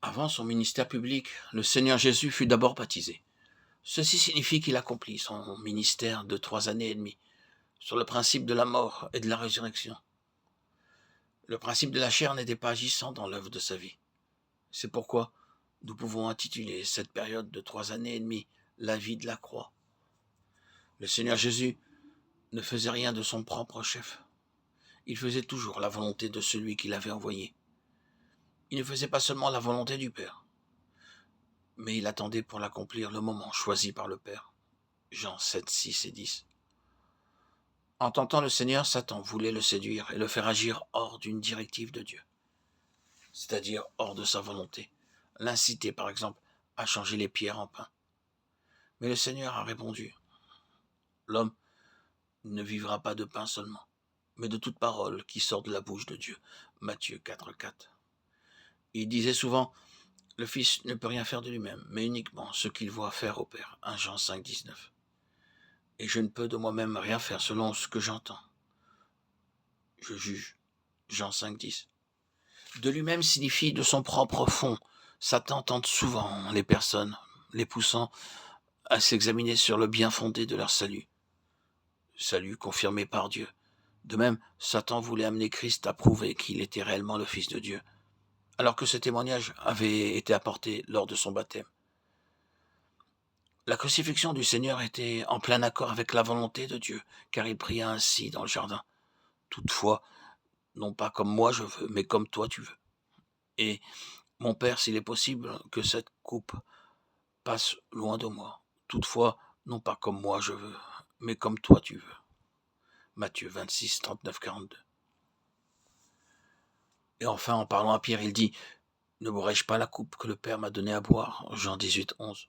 Avant son ministère public, le Seigneur Jésus fut d'abord baptisé. Ceci signifie qu'il accomplit son ministère de 3 années et demie, sur le principe de la mort et de la résurrection. Le principe de la chair n'était pas agissant dans l'œuvre de sa vie. C'est pourquoi nous pouvons intituler cette période de 3 années et demie la vie de la croix. Le Seigneur Jésus ne faisait rien de son propre chef. Il faisait toujours la volonté de celui qui l'avait envoyé. Il ne faisait pas seulement la volonté du Père, mais il attendait pour l'accomplir le moment choisi par le Père. Jean 7, 6 et 10. En tentant le Seigneur, Satan voulait le séduire et le faire agir hors d'une directive de Dieu, c'est-à-dire hors de sa volonté, l'inciter par exemple à changer les pierres en pain. Mais le Seigneur a répondu, « L'homme ne vivra pas de pain seulement, mais de toute parole qui sort de la bouche de Dieu. » Matthieu 4, 4. Il disait souvent, « Le Fils ne peut rien faire de lui-même, mais uniquement ce qu'il voit faire au Père. » 1 Jean 5, 19. Et je ne peux de moi-même rien faire selon ce que j'entends. Je juge. Jean 5, 10. De lui-même signifie de son propre fond. Satan tente souvent les personnes, les poussant à s'examiner sur le bien fondé de leur salut. Salut confirmé par Dieu. De même, Satan voulait amener Christ à prouver qu'il était réellement le Fils de Dieu, alors que ce témoignage avait été apporté lors de son baptême. La crucifixion du Seigneur était en plein accord avec la volonté de Dieu, car il pria ainsi dans le jardin. Toutefois, non pas comme moi je veux, mais comme toi tu veux. Et, mon Père, s'il est possible que cette coupe passe loin de moi. Toutefois, non pas comme moi je veux, mais comme toi tu veux. Matthieu 26, 39, 42. Et enfin, en parlant à Pierre, il dit, « Ne boirai-je pas la coupe que le Père m'a donnée à boire ?» Jean 18, 11.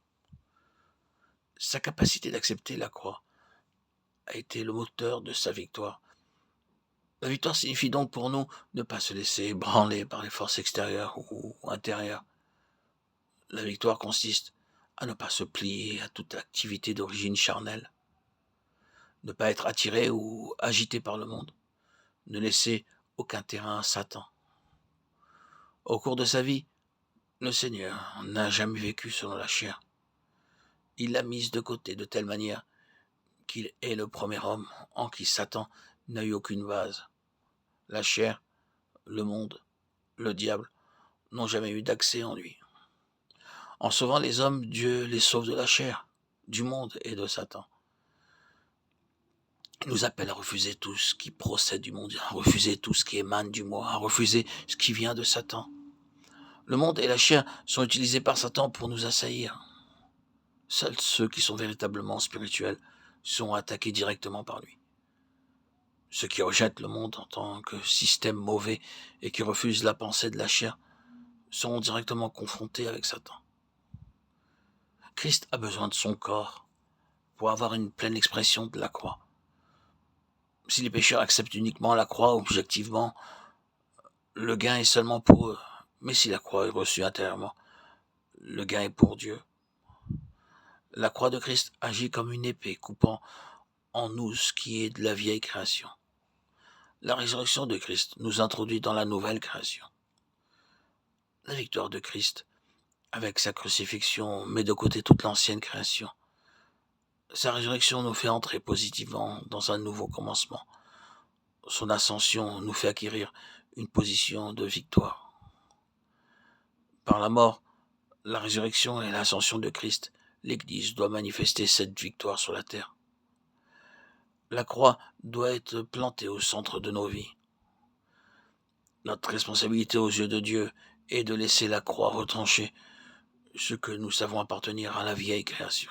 Sa capacité d'accepter la croix a été le moteur de sa victoire. La victoire signifie donc pour nous ne pas se laisser ébranler par les forces extérieures ou intérieures. La victoire consiste à ne pas se plier à toute activité d'origine charnelle, ne pas être attiré ou agité par le monde, ne laisser aucun terrain à Satan. Au cours de sa vie, le Seigneur n'a jamais vécu selon la chair. Il l'a mise de côté de telle manière qu'il est le premier homme en qui Satan n'a eu aucune base. La chair, le monde, le diable n'ont jamais eu d'accès en lui. En sauvant les hommes, Dieu les sauve de la chair, du monde et de Satan. Il nous appelle à refuser tout ce qui procède du monde, à refuser tout ce qui émane du moi, à refuser ce qui vient de Satan. Le monde et la chair sont utilisés par Satan pour nous assaillir. Seuls ceux qui sont véritablement spirituels sont attaqués directement par lui. Ceux qui rejettent le monde en tant que système mauvais et qui refusent la pensée de la chair seront directement confrontés avec Satan. Christ a besoin de son corps pour avoir une pleine expression de la croix. Si les pécheurs acceptent uniquement la croix objectivement, le gain est seulement pour eux. Mais si la croix est reçue intérieurement, le gain est pour Dieu. La croix de Christ agit comme une épée coupant en nous ce qui est de la vieille création. La résurrection de Christ nous introduit dans la nouvelle création. La victoire de Christ, avec sa crucifixion, met de côté toute l'ancienne création. Sa résurrection nous fait entrer positivement dans un nouveau commencement. Son ascension nous fait acquérir une position de victoire. Par la mort, la résurrection et l'ascension de Christ, l'Église doit manifester cette victoire sur la terre. La croix doit être plantée au centre de nos vies. Notre responsabilité aux yeux de Dieu est de laisser la croix retrancher ce que nous savons appartenir à la vieille création.